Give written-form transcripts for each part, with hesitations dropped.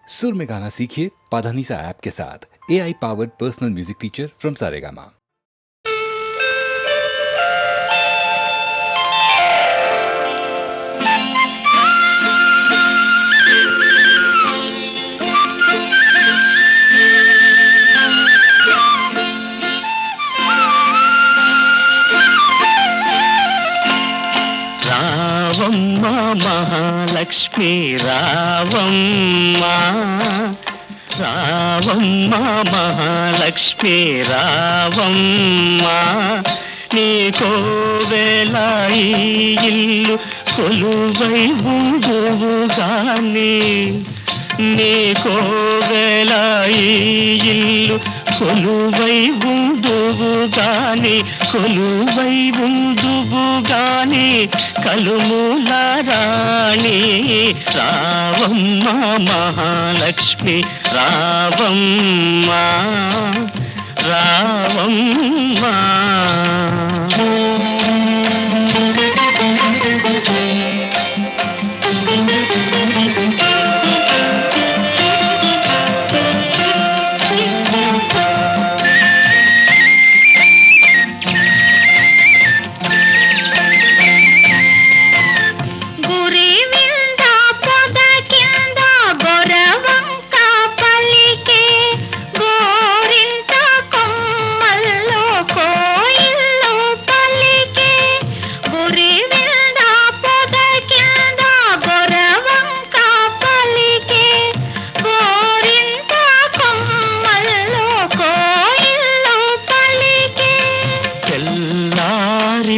सुर में गाना सीखिए पाधानीसा ऐप के साथ। AI powered personal music teacher from Saregama. రావమ్మ మహాలక్ష్మి రావమ్మ, రావమ్మ మహాలక్ష్మి రావమ్మ, నీకోవేళ ఈ ఇల్లు కొలువై ఉందువుగాని, నీకోవేళ ఈ ఇల్లు కొలువై ఉందువుగాని, కొలువై ఉందువుగాని కలుమూల రాణి రావమ్మ మహాలక్ష్మి రావమ్మ, రావమ్మ.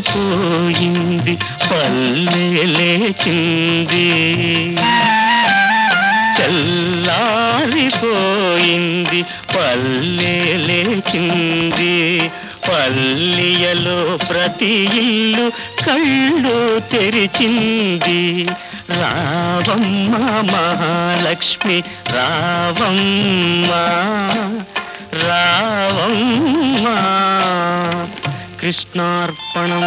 పోయింది పల్లె లేచింది, చల్లారిపోయింది పల్లె లేచింది, పల్లెయలో ప్రతి ఇల్లు కళ్ళు తెరిచింది. రావమ్మ మహాలక్ష్మి రావమ్మ, రావమ్మ. కృష్ణార్పణం.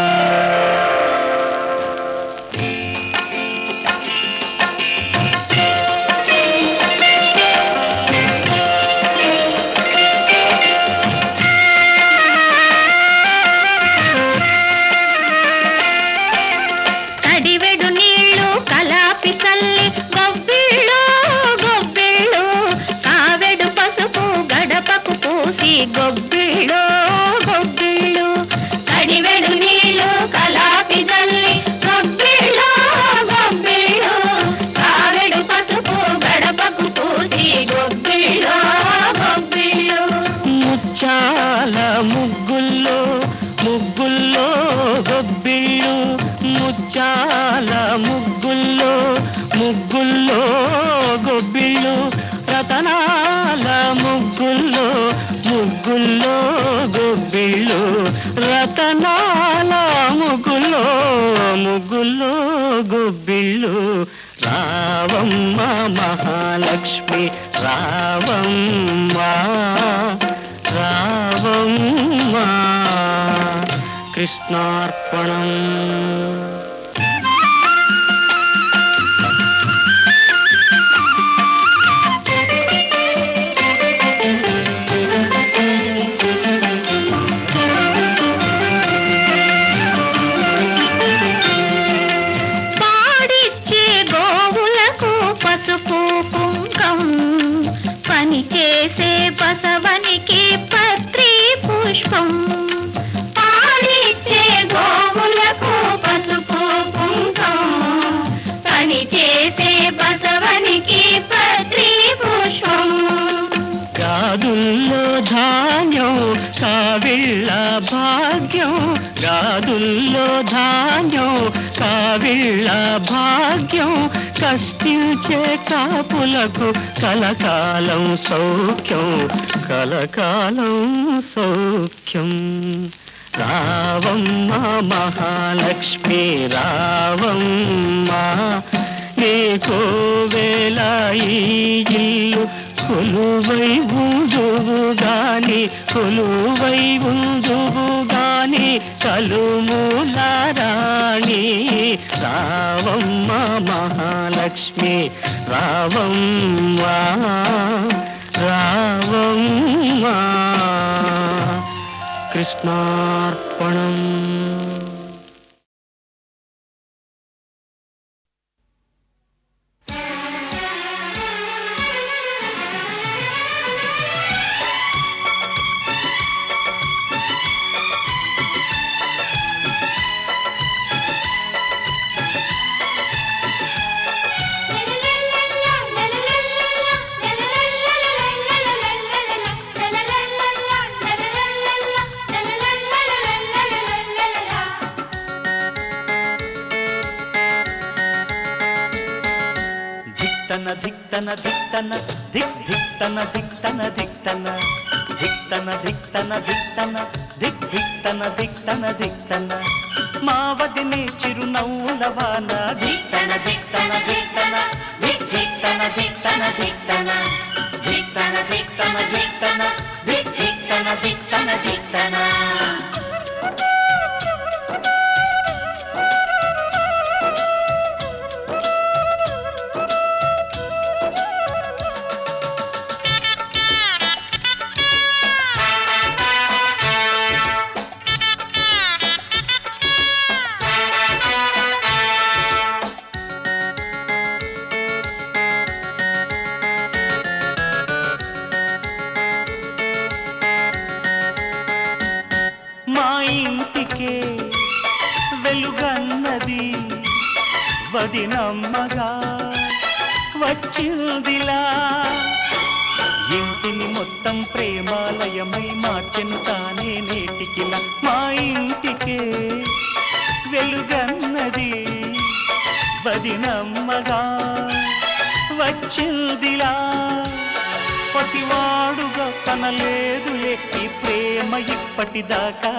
కడివెడు నీళ్ళు కలాపి చల్లి గొబ్బిళ్ళు గొబ్బిళ్ళు, కావెడు పసుపు గడపకు పూసి గొబ్బిళ్ళు గొబ్బిళ్ళు, కడివెడు నీళ్ళు కలాపి చల్లి గొబ్బిళ్ళు గొబ్బిళ్ళు, కావెడు పసుపు గడపకు పూసి గొబ్బిళ్ళు గొబ్బిళ్ళు. ముచ్చాల ముగ్గుల్లో ముగ్గుల్లో గొబ్బిళ్ళు, ముచ్చాల ముగ్గుల్లో ముగ్గుల్లో గొబ్బిళ్ళు, రతనాల ముగ్గుల్లో ముగ్గుల్లో గొబ్బిళ్ళు, రతనాల ముగ్గుల్లో ముగ్గుల్లో గొబ్బిళ్ళు. రావమ్మ మహాలక్ష్మి రావమ్మ, రావమ్మ. కృష్ణార్పణం. పాడిచ్చే గోవులకు పసుపు కుంకం, పని చేసే బసవనికి పత్రి పుష్పం, పాడిచ్చే గోవులకు పసుపు కుంకం, పని చేసే బసవనికి పత్రి పుష్పం. గాదుల్లో ధాన్యం కావిళ్ళ భాగ్యం, గాదుల్లో ధాన్యం కావిళ్ళ భాగ్యం, కష్టించే కాపులకు కలకాలం సౌఖ్యం, కలకాలం సౌఖ్యం. రావమ్మ మహాలక్ష్మి రావమ్మ, నీకోవేళ ఈ ఇల్లు కొలువై ఉందువుగాని, కొలువై ఉందువుగాని కలుమూల రాణి రావమ్మ మహాలక్ష్మి రావమ్మ. కృష్ణార్పణం. ధిక్తన ధిక్తన ధిక్ ధిక్తన ధిక్తన ధిక్తన ధిక్తన ధిక్తన ధిక్తన ధిక్ ధిక్తన ధిక్తన ధిక్తన మా వదినే చిరునవ్వుల వాన ధిక్తన ధిక్తన ధిక్తన ధిక్ ధిక్తన ధిక్తన ధిక్తన ధిక్తన ధిక్తన ధిక్తన ధిక్ ధిక్తన ధిక్తన ధిక్తన. వెలుగన్నది వదినమ్మగా వచ్చిందిలా ఇంటిని మొత్తం ప్రేమాలయమై మార్చెను తానే నేటికిలా మా ఇంటికే వెలుగన్నది వదినమ్మగా వచ్చిందిలా పసివాడుగా కనలేదులే ఈ ప్రేమ ఇప్పటిదాకా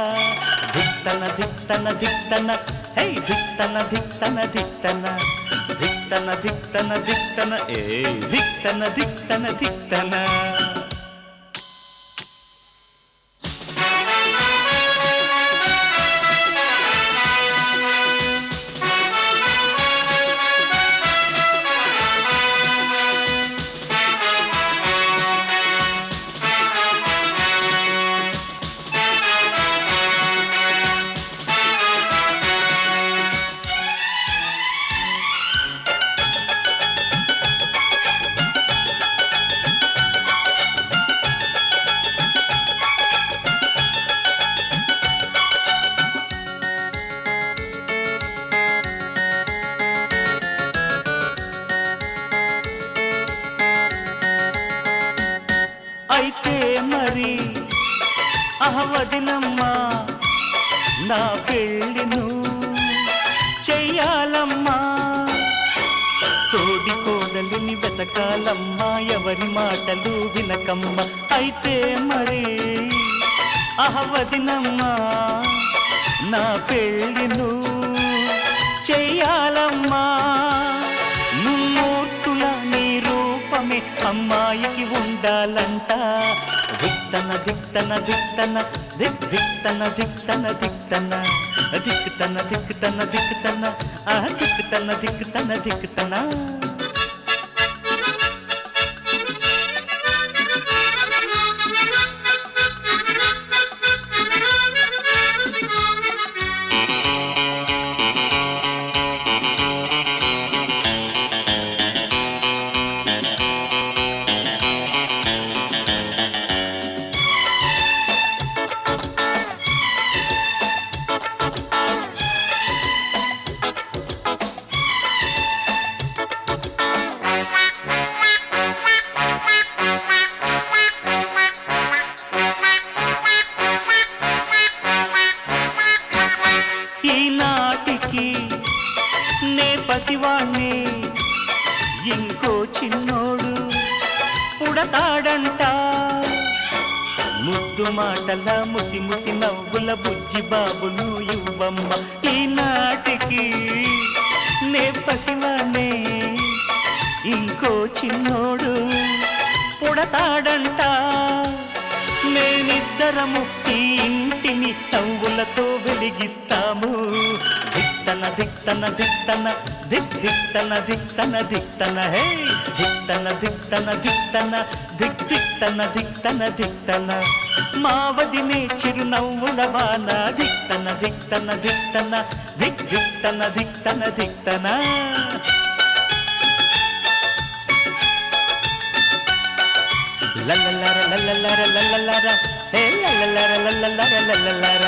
ధిక్తన ధిక్తన ధిక్తన హే ధిక్తన ధిక్తన ధిక్తన ధిక్తన ధిక్తన ధిక్తన ఏ ధిక్తన ధిక్తన ధిక్తన. అయితే మరి వదినమ్మా నా పెళ్ళిను చెయ్యాలమ్మా తోడి కోడలిని వెతకాలమ్మా ఎవరి మాటలు వినకమ్మ. అయితే మరి వదినమ్మా నా పెళ్ళిను చెయ్యాలమ్మా ముమ్మూర్తుల నీ రూపమే అమ్మాయికి ఉండాలంట ధిక్తన ధిక్తన ధిక్తన ధిక్ ధిక్తన ధిక్తన ధిక్తన ధిక్తన ధిక్తన ధిక్తన ధిక్తన ధిక్తన ధిక్తన. ఈనాటికి నే పసివాణ్ణి ఇంకో చిన్నోడు పుడతాడంట ముద్దు మాటల ముసి ముసి నవ్వుల బుజ్జి బాబును ఇవ్వమ్మ. ఈనాటికి నే పసివాణ్ణి ఇంకో చిన్నోడు పుడతాడంట మేమిద్దరము ఈ ఇంటిని నవ్వులతో వెలిగిస్తాము ధిక్తన ధిక్తన ధిక్తన ధిక్ ధిక్తన ధిక్తన ధిక్తన హే ధిక్తన ధిక్తన ధిక్తన ధిక్ ధిక్తన ధిక్తన ధిక్తన ధిక్తన మావదినే చిరునవ్వుల వాన ధిక్తన ధిక్తన ధిక్తన ధిక్ ధిక్తన ధిక్తన ధిక్తన లల్లలార లల్లలార లల్లలార హే లల్లలార లల్లలార లల్లలార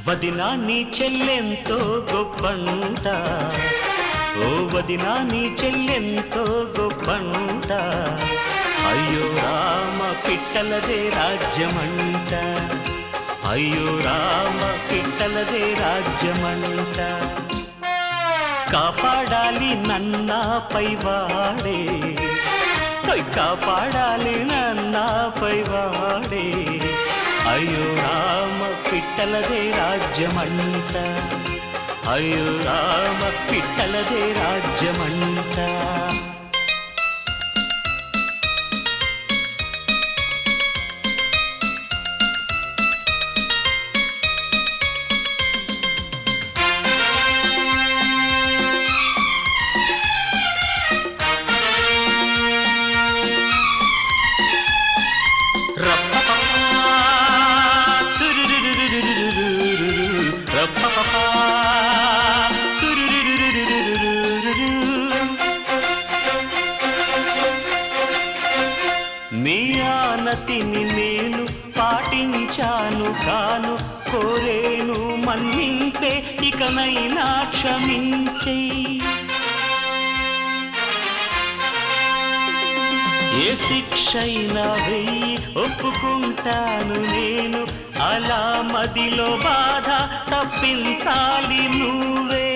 వదినా నీ చెల్లెంతో గొప్పంట, ఓ వదినా నీ చెల్లెంతో గొప్పంట, అయ్యో రామ పిట్టలదే రాజ్యమంట, అయ్యో రామ పిట్టలదే రాజ్యమంట. కాపాడాలి నన్నాపై వాడే, కాపాడాలి నన్నాపై వాడే, అయ్యో రామ పిట్టలదే రాజ్యమంట, అయ్యో రామ పిట్టలదే రాజ్యమంట. మీ ఆనతిని నేను పాటించాను కాను, కోరేను మన్నింపే ఇకనైనా క్షమించే. ఏ శిక్షైనా వెయ్యి ఒప్పుకుంటాను నేను, అలా మదిలో బాధ తప్పించాలి నువ్వే.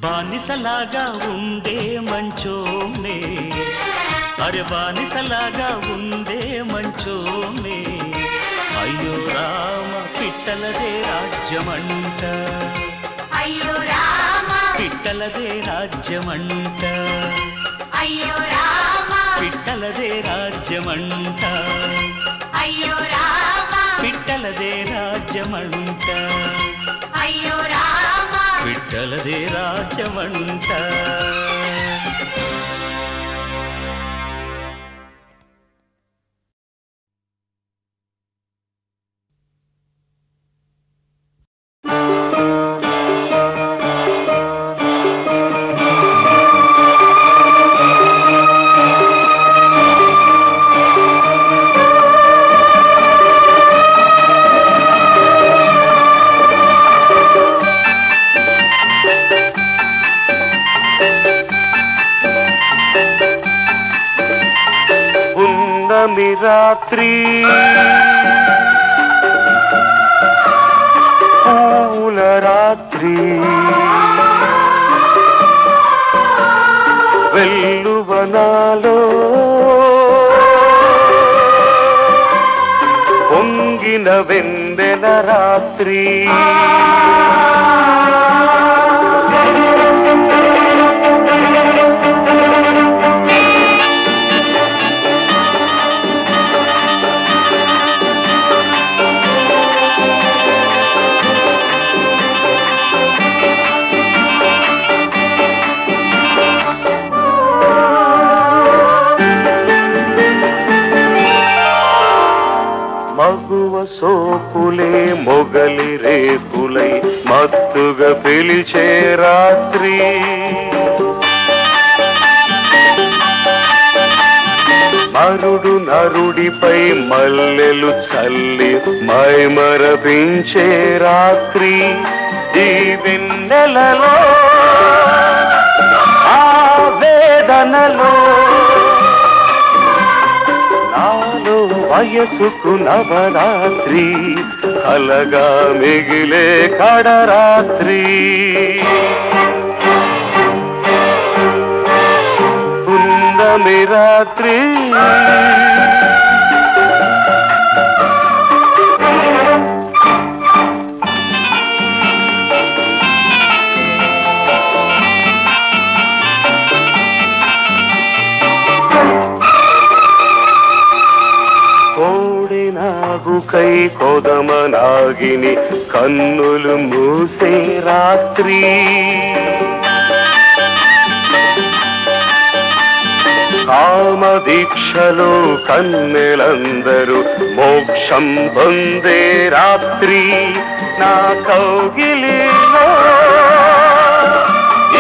బానిసలాగా ఉండే మంచోనే, అరే బానిసలాగా ఉండే మంచోనే, అయ్యో రామ పిట్టలదే రాజ్యమంట, అయ్యో రామ పిట్టలదే రాజ్యమంట, అయ్యో రామ పిట్టలదే రాజ్యమంట, అయ్యో రామ పిట్టలదే రాజ్యమంట, అయ్యో రామ పిట్టలదే రాజ్యమంట. రాత్రి పూల రాత్రి వెల్లువనాలో పొంగిన వెన్నెల రాత్రి సోపులే మొగలి రేకులై మత్తుగా పిలిచే రాత్రి మరుడు నరుడిపై మల్లెలు చల్లి మైమరపించే రాత్రి ఈ వెన్నెలలో ఆ వేదనలో వయసుకు నవరాత్రి కలగా మిగిలే కడరాత్రి పున్నమి రాత్రి నాగుకై కొదమనాగిని కన్నులు మూసే రాత్రి కామదీక్షలో కన్నెలందరూ మోక్షం పొందే రాత్రి నా కౌగిలిలో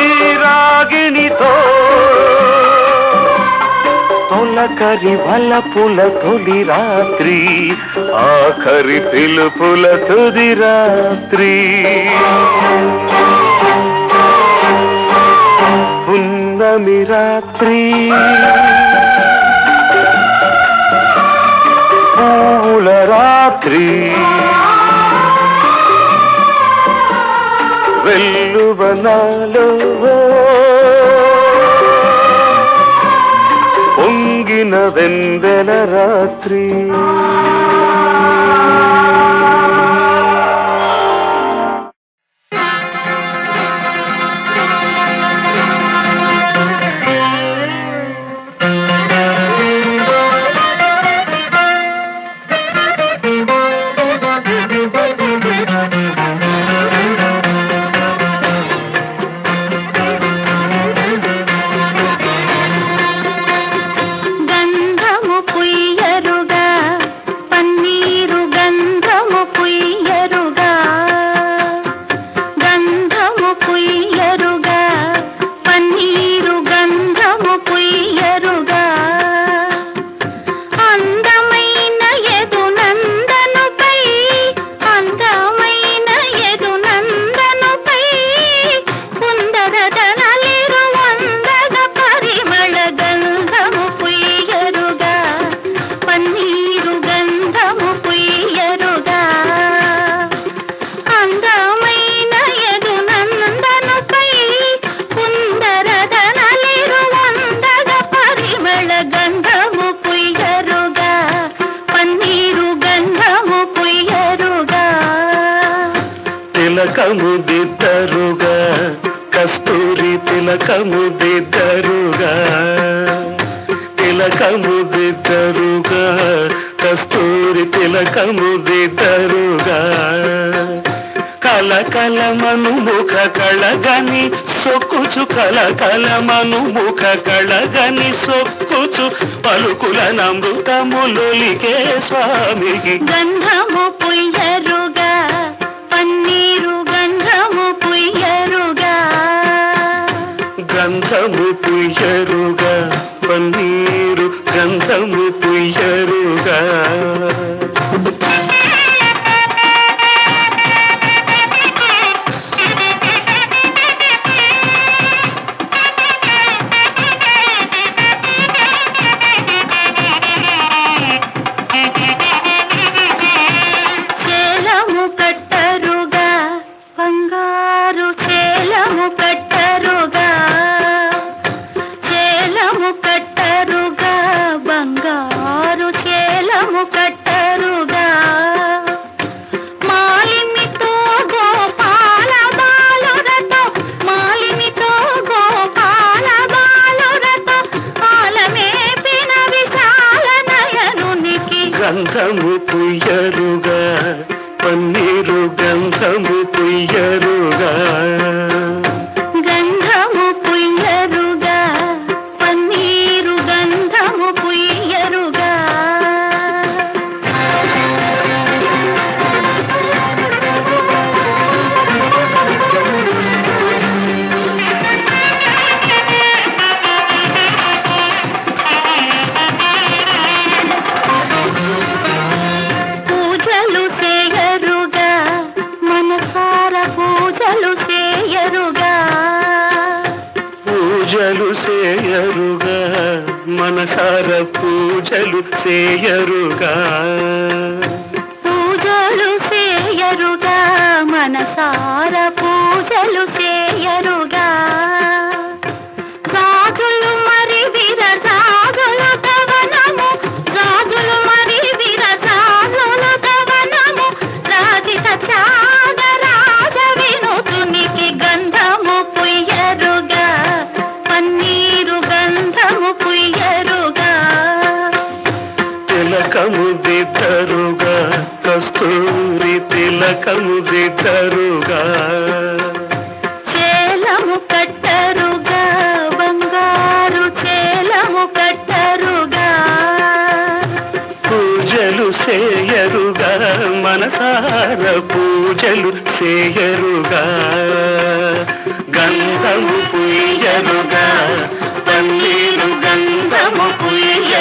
ఈ రాగిణితో తొలకరి వలపుల తొలి రాత్రి, ఆఖరి పిలుపుల తుది రాత్రి. పున్నమి రాత్రి, పూల రాత్రి, వెల్లువనాలో పొంగిన వెందెల రాత్రి. తిలకము దిద్దరుగా కస్తూరి తిలకము దిద్దరుగా, తిలకము దిద్దరుగా కస్తూరి తిలకము దిద్దరుగా. కలకలమను ముఖ కళగని సొక్కుచు, కలకలమను ముఖ కళగని సొక్కుచు, పలుకుల నమృతములొలికే స్వామికి. గంధము పుయ్యరుగా పన్నీరు గంధము పుయ్యరుగా, గంధము పుయ్యరుగా పన్నీరు గంధము పుయ్యరుగా. గంధము పుయ్యరుగా పన్నీరు గంధము పుయ్యరుగా, గంధము పుయ్యరుగా పన్నీరు గంధము పుయ్యరుగా. పూజలు చేయరుగా మనసార పూజలు చేయరుగా, పూజలు చేయరుగా మనసార పూజలు చేయరుగా. గాజులు మరి విరజాజులు దవనము, గాజులు మరి విరజాజులు దవనము, రాజిత త్యాగరాజ వినుతునికి గంధము పుయ్యరుగా పన్నీరు గంధము పుయ్యరుగా. తిలకము దిద్దరుగా కస్తూరి తిలకము దిద్దరుగా, చేలము కట్టరుగా బంగారు చేలము కట్టరుగా. పూజలు చేయరుగా మనసార పూజలు చేయరుగా, గంధము పుయ్యరుగా పన్నీరు గంధము పుయ్య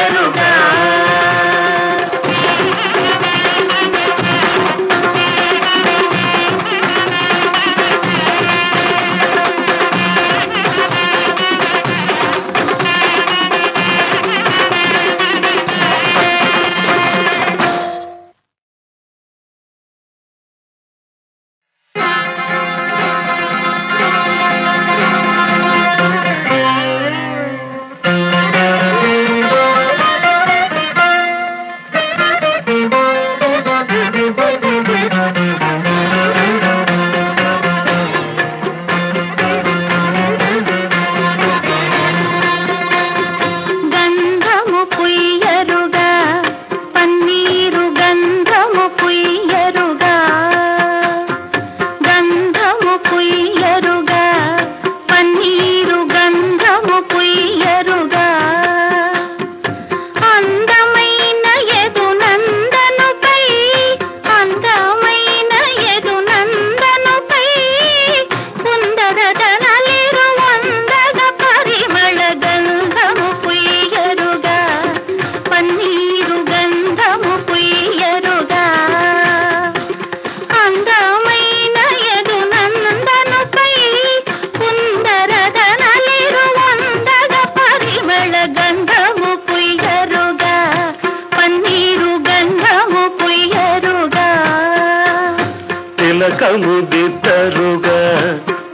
తిలకము దిద్దరుగా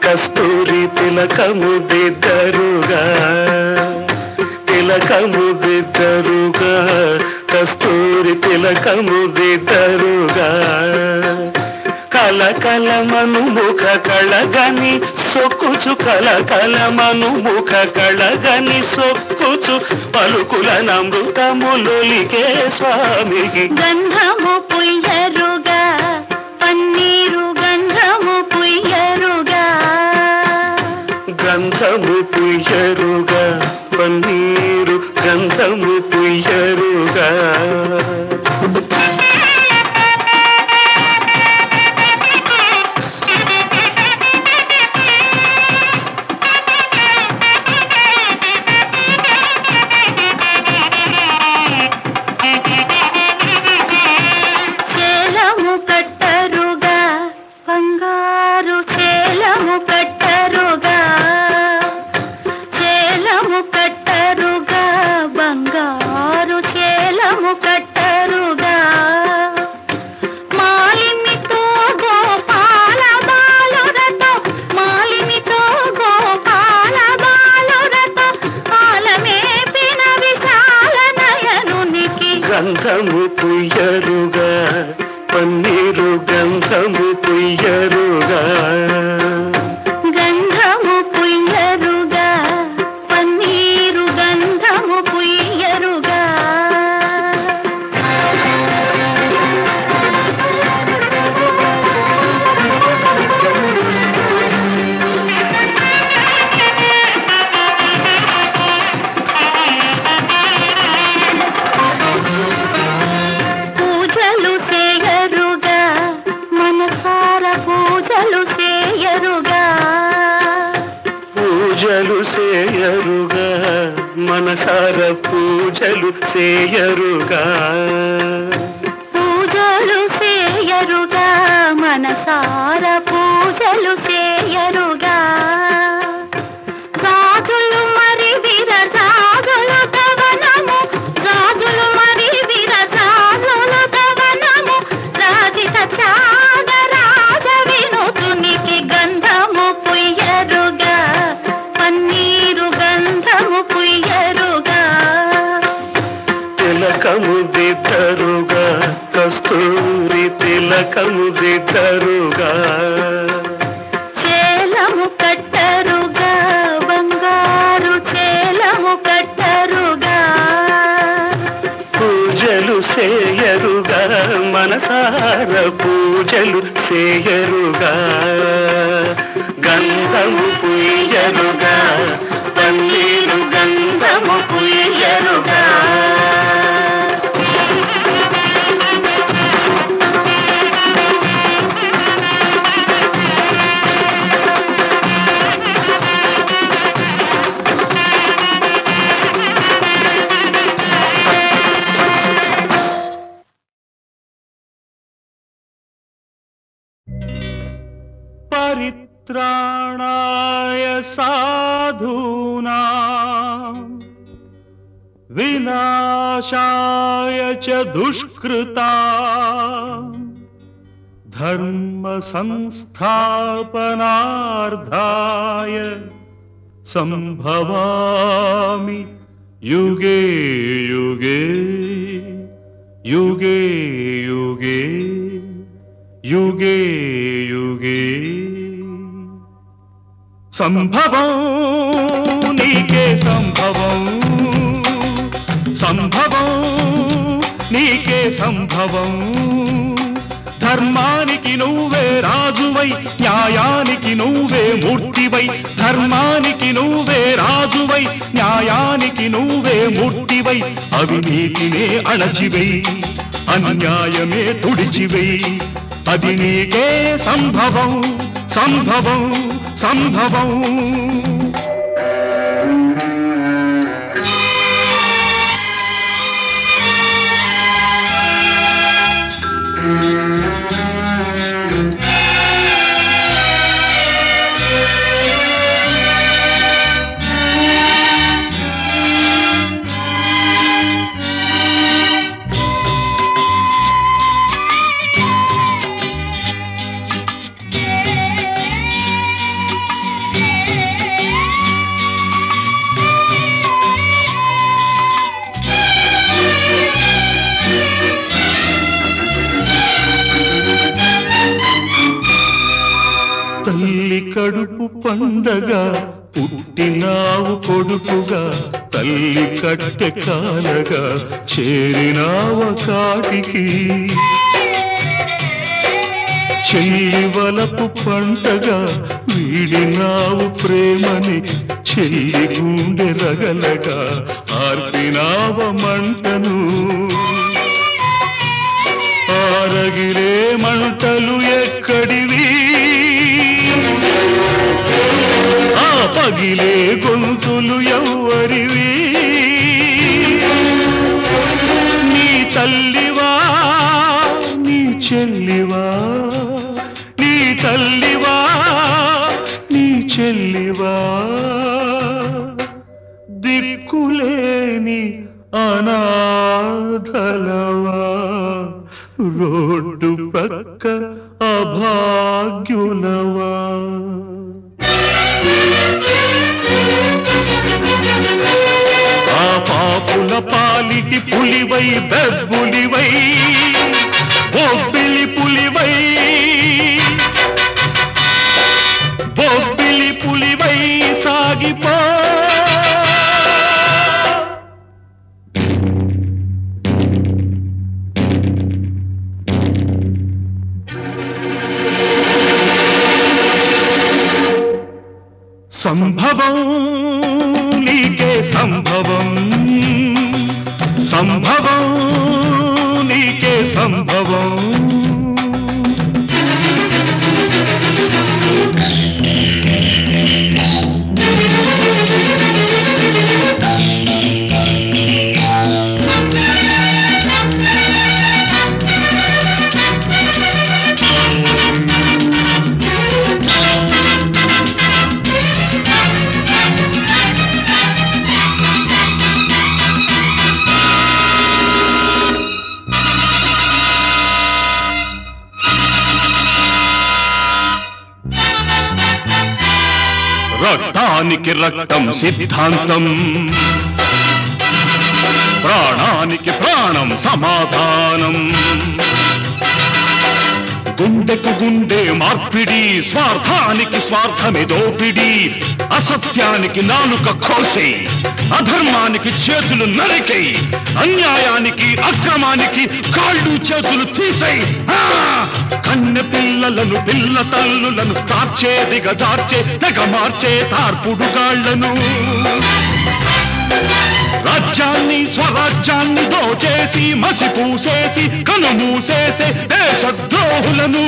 కస్తూరి తిలకము దిద్దరుగా తిలకము దిద్దరుగా కస్తూరి తిలకము దిద్దరుగా కలకలమను ముఖ కళగని సొక్కుచు కలకలమను ముఖ కళగని సొక్కుచు పలుకుల నమృతములొలికే స్వామికి గంధము పుయ్యరుగా పన్నీరు గంధము పుయ్యరుగా గంధము పుయ్యరుగా పన్నీరు గంధము పుయ్యరుగా చేలము కట్టరుగా బంగారు చేలము కట్టరుగా చేలము కట్టరుగా బంగారు చేలము కట్టరుగా మాలిమితో గోపాల బాలురతో మాలిమితో గోపాల బాలురతో పాలమేపిన విశాల నయనునికి గంధము పుయ్యరుగా పన్నీరు గంధము పుయ్యరుగా గంధము పుయ్యరుగా పన్నీరు గంధము పుయ్యరుగా పూజలు చేయరుగా మనసార పూజలు చేయరుగా పూజలు చేయరుగా మనసార పూజలు చేయరుగా పూజలు చేయరుగా మనసార పూజలు చేయరుగా గాజులు మరి విరజాజులు దవనము గాజులు మరి విరజాజులు దవనము రాజిత త్యాగరాజ వినుతునికి గంధము పుయ్యరుగా పన్నీరు గంధము పుయ్యరుగా తిలకము దిద్దరుగా కస్తూరి తిలకము దిద్దరుగా చేలము కట్టరుగా బంగారు చేలము కట్టరుగా పూజలు చేయరుగా మనసార పూజలు చేయరుగా గంధము పుయ్యరుగా పన్నీరు గంధము పుయ్యరుగా परित्राणाय साधूनां विनाशाय च दुष्कृतां धर्म संस्थापनार्थाय संभवामि युगे युगे युगे युगे युगे युगे संभवं नीके संभवं संभवं नीके संभवं ధర్మానికి నువ్వే రాజువై న్యాయానికి నువ్వే మూర్తివై ధర్మానికి నువ్వే రాజువై న్యాయానికి నువ్వే మూర్తివై అవినీతినే అణచివై అన్యాయమే తుడిచివై అది నీకే సంభవం సంభవం సంభవం పండగ పుట్టినావు కొడుకుగా తల్లి కట్టె కాలగా చేరినావ కాటికి చెల్లి వలపు పంటగా వీడినావు ప్రేమని చెల్లి గుండె రగలగా ఆర్పినావ మంటను ఆరగిలే మంటలు ఎక్కడివి ఆ పగిలే గొంతులు ఎవ్వరివి నీ తల్లివా నీ చెల్లివా నీ తల్లివా నీ చెల్లివా దిక్కులేని అనాథలవా రోడ్డు పక్క అభాగ్యులవా ఆ పాపుల పాలిటి పులివై బెబ్బులివై బొబ్బిలి పులివై బొబ్బిలి పులివై సాగిపో సంభవం నీకే సంభవం సంభవం నీకే సంభవం రక్తానికి రక్తం సిద్ధాంతం ప్రాణానికి ప్రాణం సమాధానం గుండెకు గుండె మార్పిడి స్వార్థానికి స్వార్థమే దోపిడి అసత్యానికి నాలుక కోసే అధర్మానికి చేతులు నరికై అన్యాయానికి అక్రమానికి కాళ్ళు చేతులు తీసేయి కన్నె పిల్లలను పిల్ల తల్లులను తార్చే దిగజార్చే తెగ మార్చే తార్పుడు గాళ్లను రాజ్యాన్ని స్వరాజ్యాన్ని దోచేసి మసిపూసేసి కనుమూసేసే దేశద్రోహులను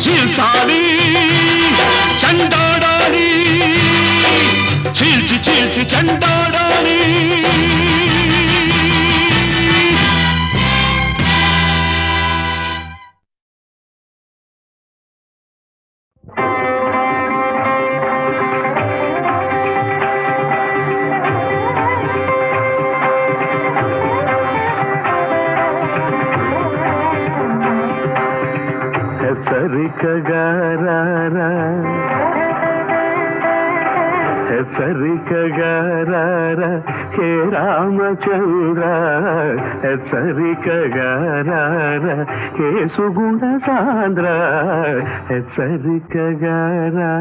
చీల్చాలి చండాడాలి చీల్చి చీల్చి చండాడాలి హెచ్చరికగారా హే రామచంద్ర హెచ్చరికగారా హే సుగుణ సాంద్ర హెచ్చరికగారా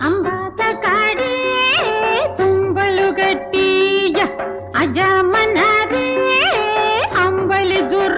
ಅಂಬಾತ ಕಾಡೇ ತುಂಬಳು ಗಟ್ಟಿಯ ಅಜಮನರೇ ಅಂಬಲಿ ಜುರ್ರ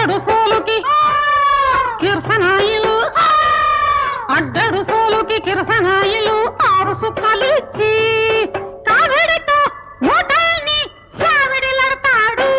అడ్డడు సోలుకి కిరసనాయిలు అడ్డడు సోలుకి కిరసనాయిలు 6 సుక్కలు ఇచ్చి కావిడితో మూటల్ని సావిడిలడతాడు.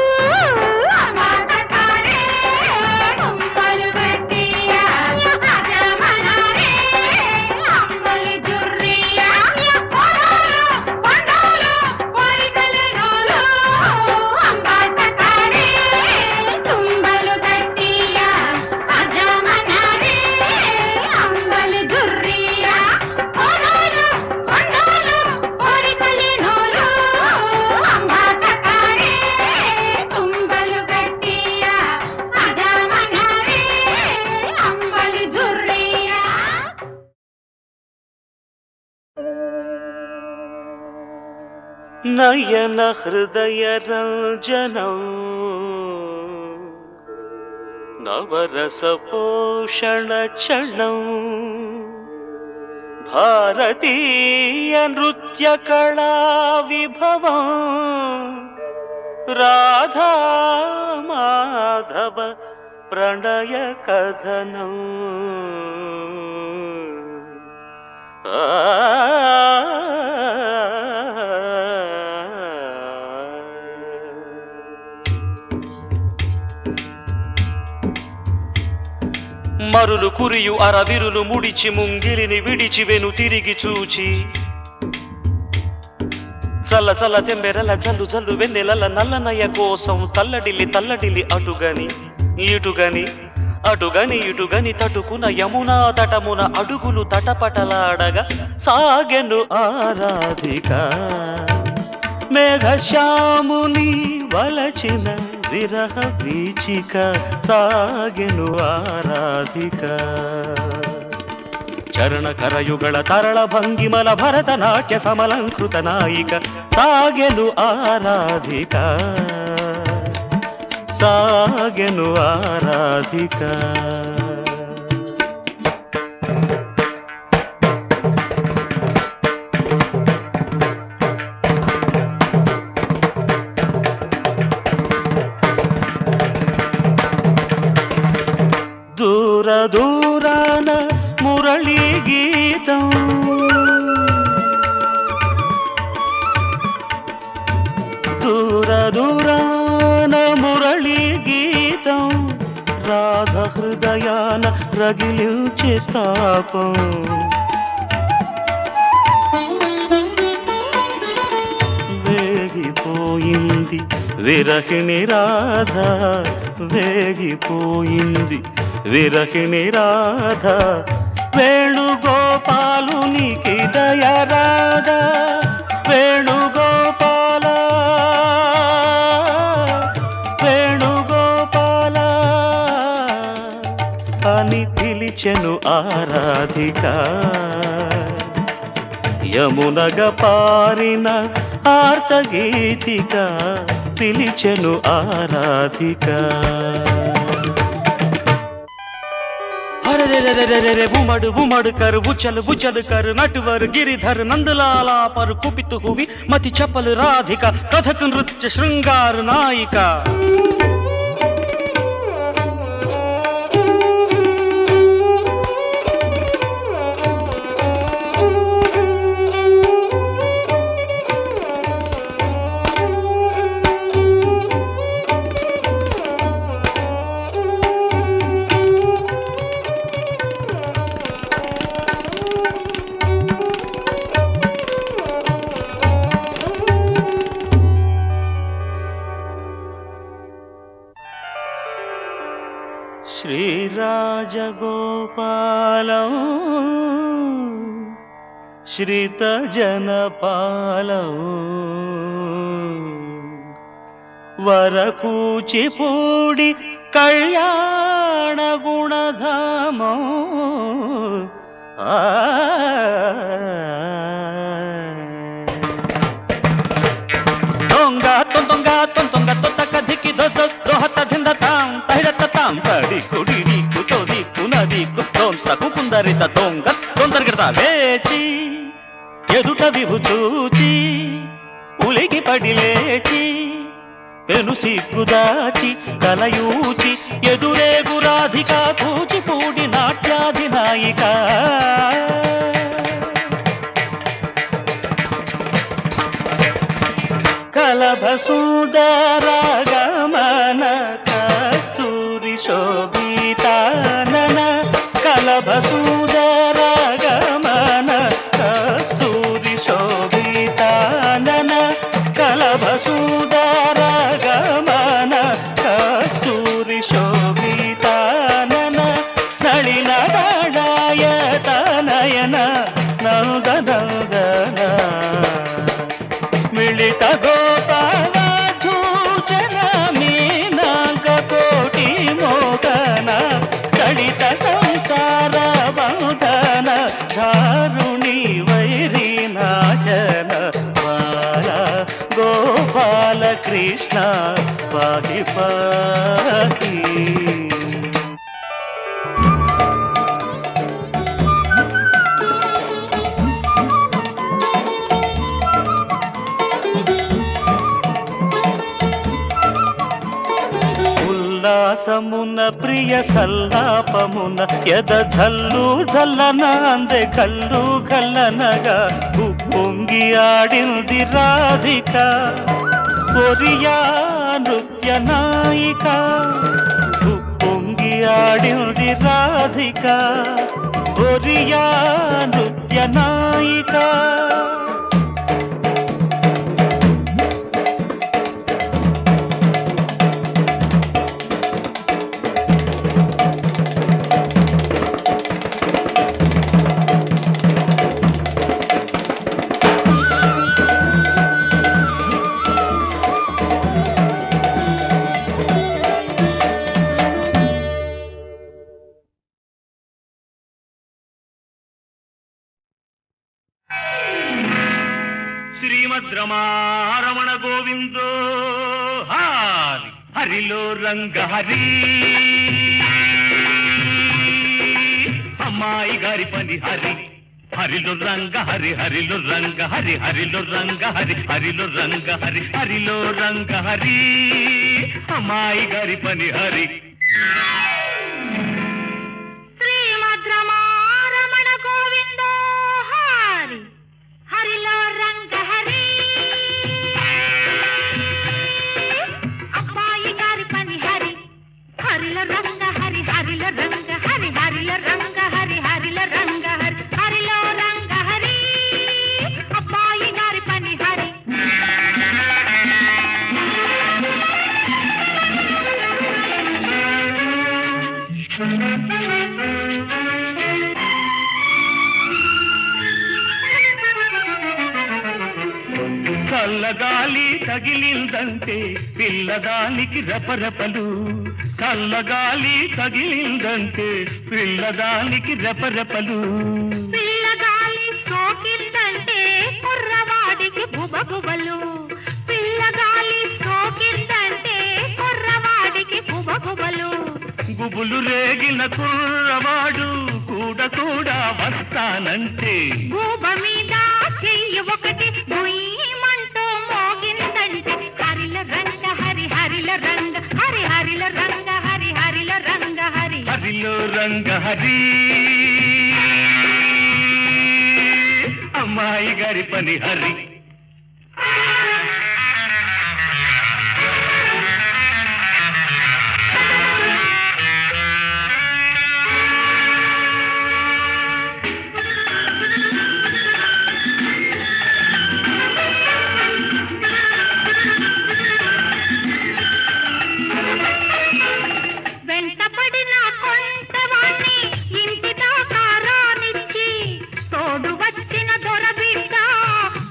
నయన హృదయ రంజనం నవరస పోషణ క్షణం భారతీయ నృత్య కళా విభవం రాధా మాధవ ప్రణయ కథనం మరులు కురియు అరవిరులు ముడిచి ముంగిలిని విడిచి వెను తిరిగి చూచి చల్ల చల్ల తెంబెరల జల్లు జల్లు వెన్నెలల నల్లనయ్య కోసం తల్లడిల్లి తల్లడిల్లి అటుగని ఇటుగని అటుగని ఇటుగని తటుకున యమునా తటమున అడుగులు తటపటలాడగా సాగెను ఆరాధిక మేఘశ్యాముని వలచిన విరహ వీచిక సాగెను ఆరాధిక చరణ కరయుగళ తరళ భంగిమల భరతనాట్య సమలంకృత నాయిక సాగెను ఆరాధిక సాగెను ఆరాధిక దూర దూరాన మురళీ గీతం దూర దూరాన మురళీ గీతం రాధ హృదయాన రగిలించే తాపం వేగిపోయింది విరహిణి రాధ వేగిపోయింది విరహిణి రాధ వేణుగోపాలునికి దయ రాధ వేణుగోపాల వేణుగోపాల అని పిలిచెను ఆరాధిక యమునగ పారిన ఆర్తగీతిక పిలిచెను ఆరాధిక अरे बुमड़ बुमड़ कर बुचल बुचल कर नटवर गिरिधर नंदलाला पर कुपित हुई मति चपल राधिका कथक नृत्य श्रृंगार नायिका श्रीराजगोपालं श्रितजनपालं वरकूचिपूडि कल्याणगुणधामं दొంగ తొందొంగ తొందొంగ తొత్తక ధిక్కి దొద్ద దోహత ధింద తాం తహిరత తాం తడి కుడి నీకు తోది పునది కుత్రోంతకు కుందరిత దొంగ తొందరగత వేచి ఎదుట విభు చూచి ఉలికి పడి లేచి పెను సిగ్గుదాచి కలయూచి ఎదురేగు రాధిక కూచిపూడి నాట్యాధినాయిక కలభ సుందరగమన కస్తూరి శోభితానన కలభ సుందరగమన కస్తూరి శోభితానన కలభ సుందరగమన కస్తూరి శోభితానన నళిన దళాయతనయన నందనందన మిళిత గోపాల ధూచన మీనాంగ కోటి మోదన దళిత సంసార బంధన దారుణి వైరి నాశన బాల గోపాల కృష్ణ పాహి పాహి ఉల్లాసమున ప్రియ సల్లాపమున ఎద జల్లు జల్లన అందే కల్లు కల్లనగా ఉప్పొంగి ఆడింది రాధిక కొరియా నృత్య నాయిక ఉప్పొంగి ఆడింది రాధిక కొరియా నృత్య నాయిక శ్రీమద్రమారమణ గోవిందో హారి హరిలో రంగ హరి అమ్మాయి గారి పని హరి హరిలో రంగ హరి హరిలో రంగ హరి హరిలో రంగ హరి హరిలో రంగ హరి హరిలో రంగ హరి అమ్మాయి గారి పని హరి శ్రీమద్రమారమణ గోవిందో హారి హరిలో రంగ హరి అబ్బాయి గారి పని హరి హరిలో రంగ హరి హరిలో రంగ హరి హరిలో రంగ హరి హరిలో రంగ హరి హరిలో రంగ హరి అబ్బాయి గారి పని హరి చల్లగాలి తగిలిందంటే పిల్లదానికి రెపరెపలు చల్లగాలి తగిలిందంటే పిల్లదానికి రెపరెపలు పిల్లగాలి సోకిందంటే కుర్రవాడికి బుబగుబలు పిల్లగాలి సోకిందంటే కుర్రవాడికి బుబగుబలు గుబులు రేగిన కుర్రవాడు కూడా కూడా వస్తానంటే గూబ మీద చెయ్యి ఒకటి గుయ్యమంటూ మోగిందంటే హరిల రంగ హరి హరిల రంగ హరి హరిల రంగ హరి హరిల రంగ హరి హరిలో రంగ హరి అమ్మాయి గారి పని హరి వెంటపడిన కొంటవాణ్ణి ఇంటి దాకా రానిచ్చి తోడు వచ్చిన దొరబిడ్డ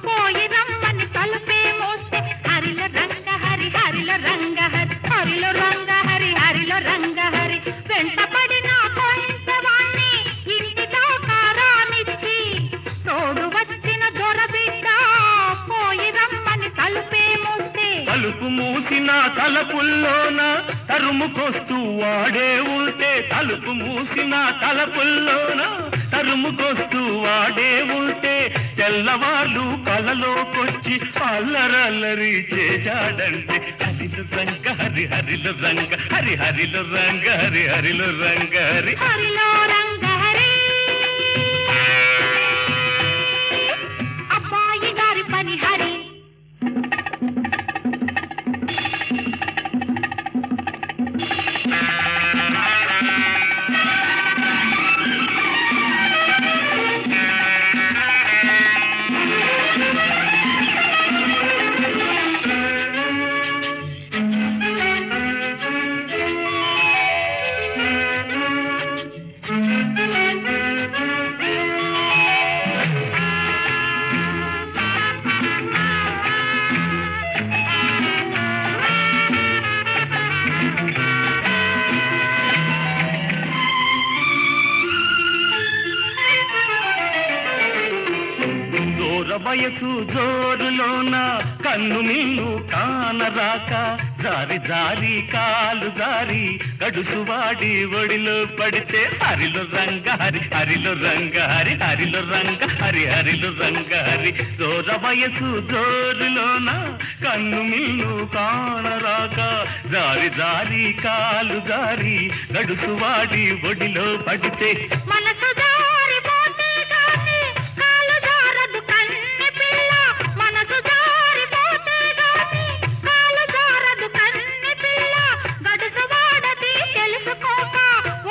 పోయి రమ్మని తలుపే మోస్తే హరిల రంగ హరి హరిల రంగ హరి హరిలో రంగ హరి హరిలో రంగ హరి వెంటపడిన కొంటవాణ్ణి ఇంటి దాకా రానిచ్చి తోడు వచ్చిన దొరబిడ్డ పోయి రమ్మని తలుపే మోస్తే తలుపు మూసిన తలపుల్లోన తరుముకొస్తూ వాడే ఉంటే తలుపు మూసిన తలపుల్లోన తరుముకొస్తూ వాడే ఉంటే తెల్లవాళ్ళు కలలోకొచ్చి అల్లరల్లరి చేశాడంటే అది హరిలో రంగ హరి హరిలో రంగ హరి హరిలో రంగ హరి హరిలో రంగ హరి హరిలో రంగ హరి అబ్బాయి గారి పని హరి వయసు జోరులోన కన్ను మిన్ను కానరాక జారి జారి కాలు జారి గడుసువాడి ఒడిలో పడితే హరిలో రంగ హరి హరిలో రంగ హరి హరిలో రంగ హరి హరిలో రంగ హరి జోర వయసు జోరులోన కన్ను మిన్ను కానరాక జారి జారి కాలు జారి గడుసువాడి ఒడిలో పడితే మనసు జారిపోతే గాని కాలు జారదు కన్నె పిల్ల మనసు జారిపోతే గాని కాలు జారదు కన్నె పిల్ల గడుసు వాడది తెలుసుకోక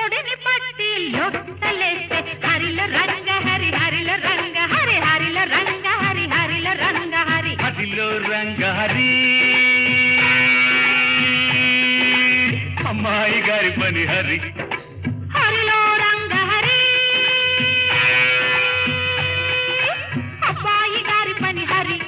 ఒడిని పట్టి లొట్టలేస్తే హరిల రంగ హరి హరిల రంగ హరి హరిల రంగ హరి హరిల రంగ హరి హరిలో రంగ హరి అమ్మాయి గారి పని హరి హరిలో రంగ హరి అబ్బాయి గారి పని హరి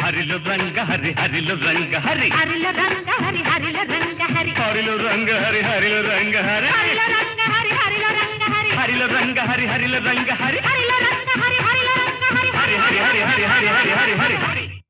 హరిలో రంగ హరి హరిలో రంగ హరి హరిల రంగ హరి హరిల రంగ హరి హరిలో రంగ హరి హరిలో రంగ హరి హరిల రంగ హరి హరిల రంగ హరి హరిలో రంగ హరి హరిలో రంగ హరి హరిల రంగ హరి హరిల రంగ హరి హరి హరి హరి హరి హరి హరి హరి హరి